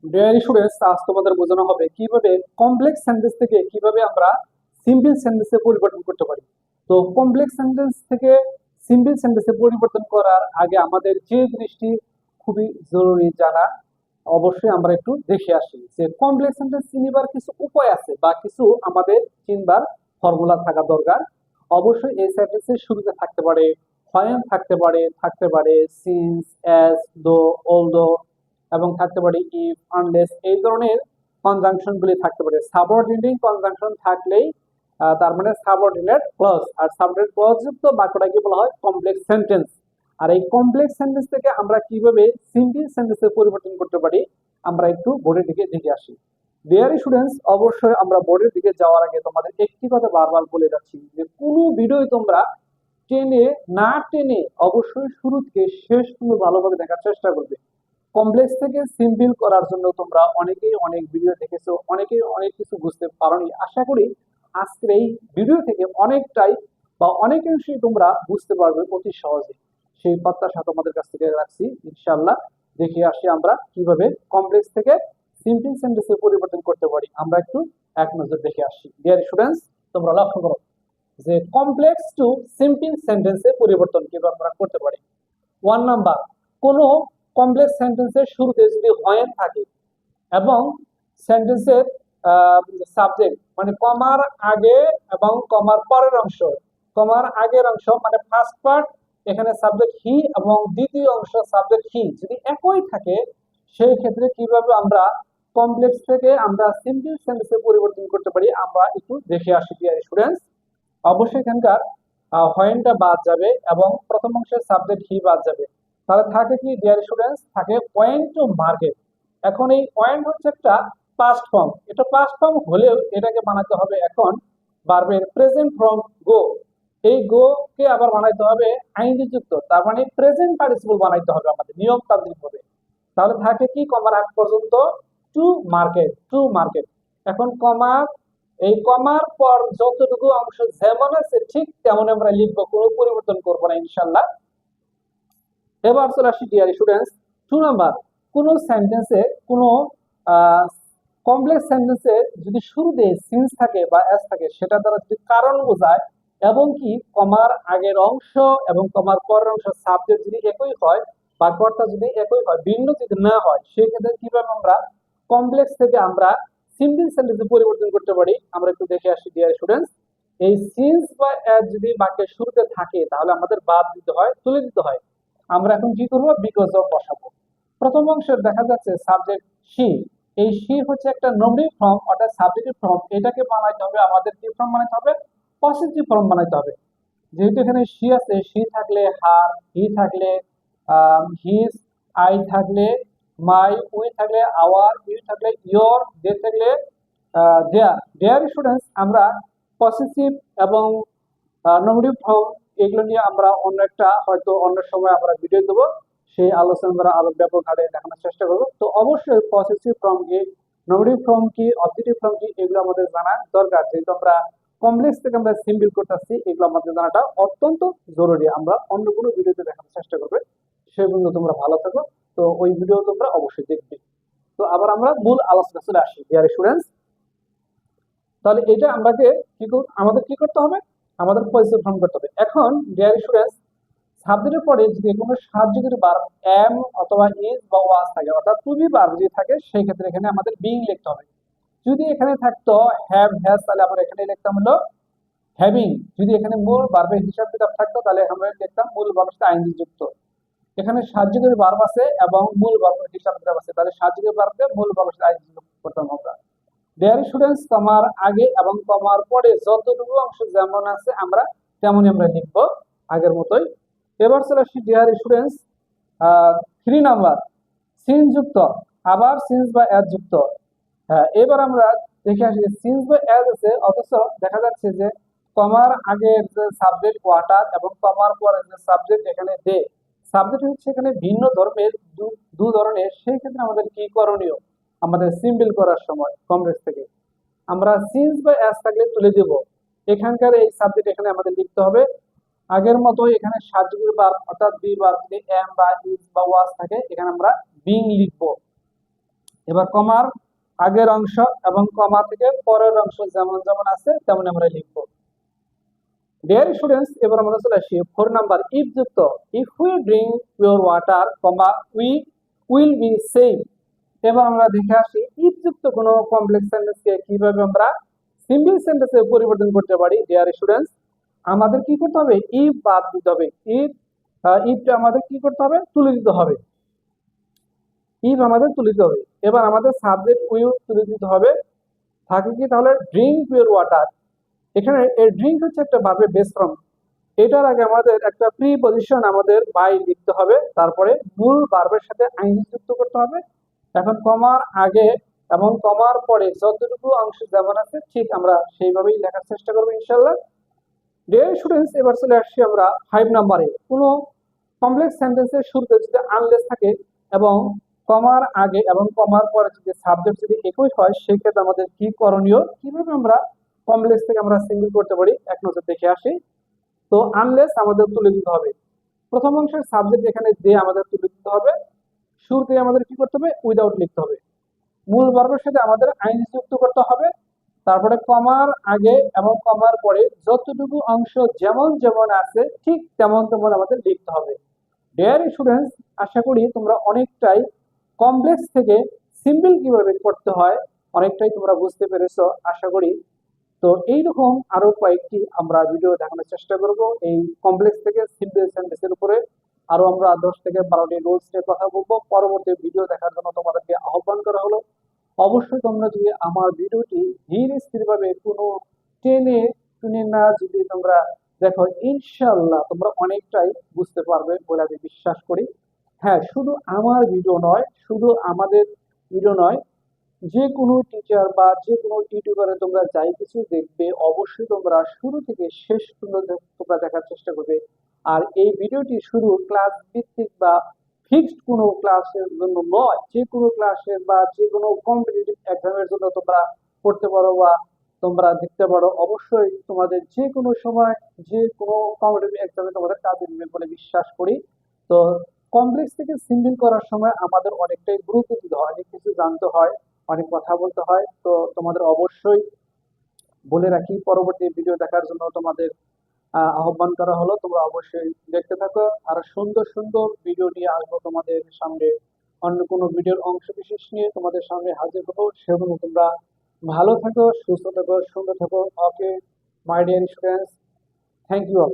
Dear students, আজ তোমাদের বোঝানো হবে কিভাবে কমপ্লেক্স সেন্টেন্স থেকে কিভাবে আমরা সিম্পল সেন্টেন্সে পরিবর্তন করতে পারি। তো কমপ্লেক্স সেন্টেন্স থেকে সিম্পল সেন্টেন্সে পরিবর্তন করার আগে আমাদের যে জিনিসটি খুবই জরুরি জানা, অবশ্যই আমরা একটু দেখে আসি যে কমপ্লেক্স সেন্টেন্স চিনিবার কিছু উপায় আছে বা কিছু আমাদের চিনবার ফর্মুলা থাকা দরকার। অবশ্যই এই সেন্টেন্সের শুরুতে থাকতে পারে হোয়েন, থাকতে পারে সিন্স, অ্যাজ, দো, অলদো, এবং থাকতে পারে ইফ, আনলেস, এই ধরনের কনজাংশন গুলি থাকতে পারে। সাবঅর্ডিনেটিং কনজাংশন থাকলেই তার মানে সাবঅর্ডিনেট ক্লজ, আর সাবঅর্ডিনেট ক্লজ যুক্ত বাক্যটাকে বলা হয় কমপ্লেক্স সেন্টেন্স। আর এই কমপ্লেক্স সেন্টেন্স থেকে আমরা কিভাবে সিম্পল সেন্টেন্সে পরিবর্তন করতে পারি আমরা একটু বোর্ডের দিকে দেখে আসি। ডিয়ার স্টুডেন্টস, অবশ্যই আমরা বোর্ডের দিকে যাওয়ার আগে তোমাদের একটি কথা বারবার বলে যাচ্ছি যে কোনো ভিডিও তোমরা না টেনে অবশ্যই শুরু থেকে শেষ পর্যন্ত ভালোভাবে দেখার চেষ্টা করবে। কমপ্লেক্স থেকে সিম্পল করার জন্য তোমরা অনেকেই অনেক ভিডিও দেখেছো, অনেকেই অনেক কিছু বুঝতে পারোনি। আশা করি আজকের এই ভিডিও থেকে অনেকটাই বা অনেকাংশেই তোমরা বুঝতে পারবে অতি সহজে। সেই প্রত্যাশা তোমাদের কাছ থেকে রাখছি, ইনশাআল্লাহ। দেখে আসি আমরা কিভাবে কমপ্লেক্স থেকে সিম্পল সেন্টেন্সে পরিবর্তন করতে পারি। আমরা একটু এক নজর দেখে আসি। ডিয়ার স্টুডেন্টস, তোমরা লক্ষ্য করো যে কমপ্লেক্স টু সিম্পল সেন্টেন্সে পরিবর্তন কিভাবে আমরা করতে পারি। 1 নাম্বার, কোনো কমপ্লেক্স সেন্টেন্সের শুরুতে যদি হোয়েন থাকে এবং সেন্টেন্সের সাবজেক্ট মানে কমার আগে এবং কমার পরের অংশ, কমার আগের অংশ মানে ফার্স্ট পার্ট, এখানে সাবজেক্ট হি এবং দ্বিতীয় অংশ সাবজেক্ট হি যদি একই থাকে, সেই ক্ষেত্রে কিভাবে আমরা কমপ্লেক্স থেকে আমরা সিম্পল সেন্টেন্সে পরিবর্তন করতে পারি আমরা একটু দেখে আসি। ডিয়ার স্টুডেন্টস, অবশ্যই এখানকার হোয়েনটা বাদ যাবে এবং প্রথম অংশের সাবজেক্ট হি বাদ যাবে। তাহলে থাকে কি ডিয়ার স্টুডেন্টস, থাকে পয়েন্ট টু মার্কেট। এখন এই পয়েন্ট হচ্ছে একটা পাস্ট ফর্ম, এটা পাস্ট ফর্ম হলেও এটাকে বানাতে হবে এখন ভার্বের প্রেজেন্ট ফর্ম গো। এই গো কে আবার বানাইতে হবে আইনজি যুক্ত, তার মানে প্রেজেন্ট পার্টিসিপল বানাইতে হবে আমাদের নিয়মতান্ত্রিক ভাবে। তাহলে থাকে কি কমার আগ পর্যন্ত টু মার্কেট। এখন কমা, এই কমার পর যতটুকু অংশ যেমন আছে ঠিক তেমন আমরা লিখবো, কোনো পরিবর্তন করবো না ইনশাল্লাহ। এবার চলে আসি ডিয়ার স্টুডেন্টস, 2 নাম্বার, কোন সেন্টেন্সে কোনো কমপ্লেক্স সেন্টেন্সে যদি শুরুতে সিন্স থাকে বা এস থাকে, সেটা দ্বারা যদি কারণ বোঝায় এবং কি কমার আগের অংশ এবং কমার পরের অংশ সাবজেক্ট যদি একই হয় বা কর্তা যদি একই হয়, ভিন্ন যদি না হয়, সেই ক্ষেত্রে কিভাবে আমরা কমপ্লেক্স থেকে আমরা সিম্পল সেন্টেন্সে পরিবর্তন করতে পারি আমরা একটু দেখে আসি। ডিয়ার স্টুডেন্টস, এই সিন্স বা এস যদি বাক্যের শুরুতে থাকে তাহলে আমাদের বাদ দিতে হয়, তুলে দিতে হয়। আমরা এখন কি করবো, বিকজ অফ বসাবো। প্রথম অংশের দেখা যাচ্ছে সাবজেক্ট শি, এই শি হচ্ছে একটা নমিনেটিভ ফর্ম অর্থাৎ সাবজেক্টিভ ফর্ম, এটাকে বানাইতে হবে আমাদের কি ফর্ম বানাইতে হবে, পজিটিভ ফর্ম বানাইতে হবে। যেহেতু এখানে শি আছে, শি থাকলে হার, হি থাকলে হিজ, আই থাকলে মাই, উই থাকলে আওয়ার, ইউ থাকলে ইয়োর, দে থাকলে দেয়ার। ডিয়ার স্টুডেন্টস, আমরা পজিটিভ এবং নমিনেটিভ ফর্ম এগুলো নিয়ে আমরা অন্য একটা হয়তো অন্য সময় আমরা ভিডিও দেবো, সেই আলোচনা আমরা আরো ব্যাপক হারে দেখানোর চেষ্টা করবো। তো অবশ্যই পজিটিভ ফর্ম কি, নমিনেটিভ ফর্ম কি, অবজেক্টিভ ফর্ম কি, এগুলো আমাদের জানা দরকার। যেহেতু আমরা কমপ্লেক্স থেকে আমরা সিম্পল করতেছি, এগুলো আমাদের জানাটা অত্যন্ত জরুরি। আমরা অন্য কোনো ভিডিওতে দেখানোর চেষ্টা করবে, সে পর্যন্ত তোমরা ভালো থাকো। তো ওই ভিডিও তোমরা অবশ্যই দেখবে। তো আবার আমরা মূল আলোচনা চলে আসি। ডিয়ার স্টুডেন্টস, তাহলে এটা আমাদের কি করতে হবে, আমাদের পরিশ্রম করতে হবে। এখন ডিয়ার স্টুডেন্টস, সাবজেক্টের পরে যদি কোনো সাবজেক্টের ভার্ব এম অথবা ইজ বা ওয়াজ থাকে, অর্থাৎ টু বি ভার্ব যদি থাকে, সেই ক্ষেত্রে এখানে আমাদের বিং লিখতে হবে। যদি এখানে থাকতো হ্যাভ হ্যাজ, তাহলে আমরা এখানে লিখতাম হলো হ্যাভিং। যদি এখানে মূল ভার্বের হিসাব কিতাব থাকতো তাহলে আমরা লিখতাম মূল ভার্বের সাথে আইনজি যুক্ত। এখানে সাহায্যকারী ভার্ব আছে এবং মূল ভার্বের হিসাব কিতাব আছে, তাহলে সাহায্যকারী ভার্বকে মূল ভার্বের সাথে আইনজি যুক্ত করতাম আমরা। ডিয়ার স্টুডেন্টস, কমার আগে এবং কমার পরে যতটুকু অংশ যেমন আছে আমরা তেমনই আমরা লিখবো আগের মতোই। এবার চলে আসি ডিয়ার স্টুডেন্টস, 3 নাম্বার, সিন্স যুক্ত, আবার সিন্স বা এজ যুক্ত। হ্যাঁ, এবার আমরা দেখে আসি সিন্স বা এজ আছে, অথচ দেখা যাচ্ছে যে কমার আগের যে সাবজেক্ট ওয়াটার এবং কমার পরে যে সাবজেক্ট এখানে দে, সাবজেক্ট হচ্ছে এখানে ভিন্ন ধর্মের দু ধরনের। সেই ক্ষেত্রে আমাদের কি করণীয়, আমাদের সিম্পল করার সময় কমপ্লেক্স থেকে আমরা সিন্স বা এস থাকলে তুলে দেব। এখানকার এই সাবজেক্ট এখানে আমাদের লিখতে হবে আগের মতো। এখানে সাহায্যকারী ভার্ব অর্থাৎ বি ভার্ব যদি এম বা ইজ বা ওয়াজ থাকে, এখানে আমরা বিং লিখবো। এবার কমার আগের অংশ এবং কমা থেকে পরের অংশ যেমন যেমন আছে তেমন আমরা লিখবো। ডিয়ার স্টুডেন্টস, এবার আমরা চলে আসি 4 নাম্বার ইফ যুক্ত। If we drink pure water comma we will be save. এবার আমরা দেখে আসি ইফ যুক্ত কোনো কমপ্লেক্স সেন্টেন্সকে কিভাবে আমরা সিম্পল সেন্টেন্সে পরিবর্তন করতে পারি। ডিয়ার স্টুডেন্টস, আমাদের কি করতে হবে? ইফ বাদ দিতে হবে। ইফটা আমাদের কি করতে হবে? তুলে দিতে হবে। ইফ আমাদের তুলে দিতে হবে। এবার আমাদের সাবজেক্ট উইল তুলে দিতে হবে। থাকে কি তাহলে? Drink pure water. এখানে এই ড্রিঙ্ক হচ্ছে একটা ভার্বের বেস ফর্ম। এটার আগে আমাদের একটা প্রিপজিশন আমাদের বাই লিখতে হবে, তারপরে মূল ভার্বের সাথে আইএনজি যুক্ত করতে হবে। এখন কমার আগে এবং কমার পরে যতটুকু অংশ যেমন আছে ঠিক আমরা সেইভাবেই লেখার চেষ্টা করবো ইনশাল্লাহ। ডিয়ার স্টুডেন্টস, এবার চলে আসছি আমরা 5 নাম্বারে। কোনো কমপ্লেক্স সেন্টেন্সের শুরুতে যদি আনলেস থাকে এবং কমার আগে এবং কমার পরে যদি সাবজেক্ট যদি একই হয়, সেক্ষেত্রে আমাদের কি করণীয়, কিভাবে আমরা কমপ্লেক্স থেকে আমরা সিঙ্গেল করতে পারি এক নজর দেখে আসি। তো আনলেস আমাদের তুলে দিতে হবে। প্রথম অংশের সাবজেক্ট এখানে দিয়ে আমাদের তুলে দিতে হবে। শুরুতে আমাদের কি করতে হবে? উইদাউট লিখতে হবে। মূল ভার্বের সাথে আমাদের আইএনজি যুক্ত করতে হবে। তারপরে কমার আগে এবং কমার পরে যতটুকু অংশ যেমন যেমন আছে ঠিক তেমন তেমন আমাদের লিখতে হবে। ডিয়ার স্টুডেন্টস, আশা করি তোমরা অনেকটাই কমপ্লেক্স থেকে সিম্পল কিভাবে করতে হয় অনেকটাই তোমরা বুঝতে পেরেছো আশা করি। তো এইরকম আরো কয়েকটি আমরা ভিডিও দেখানোর চেষ্টা করব এই কমপ্লেক্স থেকে সিম্পল সেন্টেন্সের উপরে। আরো আমরা 10 থেকে 12টি রুলস নিয়ে কথা বলবো। পরবর্তী ভিডিও দেখার জন্য তোমাদেরকে আহ্বান করা হলো। অবশ্যই তোমরা যদি আমার ভিডিওটি ধীর স্থির ভাবে কোনো টেনে টুনে না যদি তোমরা দেখো, ইনশাল্লাহ তোমরা অনেকটাই বুঝতে পারবে বলে আমি বিশ্বাস করি। হ্যাঁ, শুধু আমার ভিডিও নয়, শুধু আমাদের ভিডিও নয়, যে কোনো টিচার বা যে কোনো ইউটিউবারে তোমরা যাই কিছু দেখবে অবশ্যই তোমরা শুরু থেকে শেষ পর্যন্ত তোমরা দেখার চেষ্টা করবে। আর এই ভিডিওটি শুধু ক্লাস ভিত্তিক বা ফিক্সড কোনো ক্লাসের জন্য নয়, যে কোনো ক্লাসের বা যে কোনো কম্পিটিটিভ এক্সামের জন্য তোমরা পড়তে পারো বা তোমরা দেখতে পারো। অবশ্যই তোমাদের যে কোনো সময় যে কোনো কম্পিটিটিভ এক্সামে তোমাদের কাজে দিবে বলে বিশ্বাস করি। তো কমপ্লেক্স থেকে সিম্পল করার সময় আমাদের অনেকটাই গুরুত্ব দিতে হয়, অনেক কিছু জানতে হয়, অনেক কথা বলতে হয়। তো তোমাদের অবশ্যই বলে রাখি, পরবর্তী ভিডিও দেখার জন্য তোমাদের আহ্বান করা হলো। তোমরা অবশ্যই দেখতে থাকো, আর সুন্দর সুন্দর ভিডিও নিয়ে আসবো তোমাদের সামনে। অন্য কোনো ভিডিওর অংশ বিশেষ নিয়ে তোমাদের সামনে হাজির হবো। সেগুলো তোমরা ভালো থাকো, সুস্থ থাকো, সুন্দর থাকো। Okay my dear students, thank you all.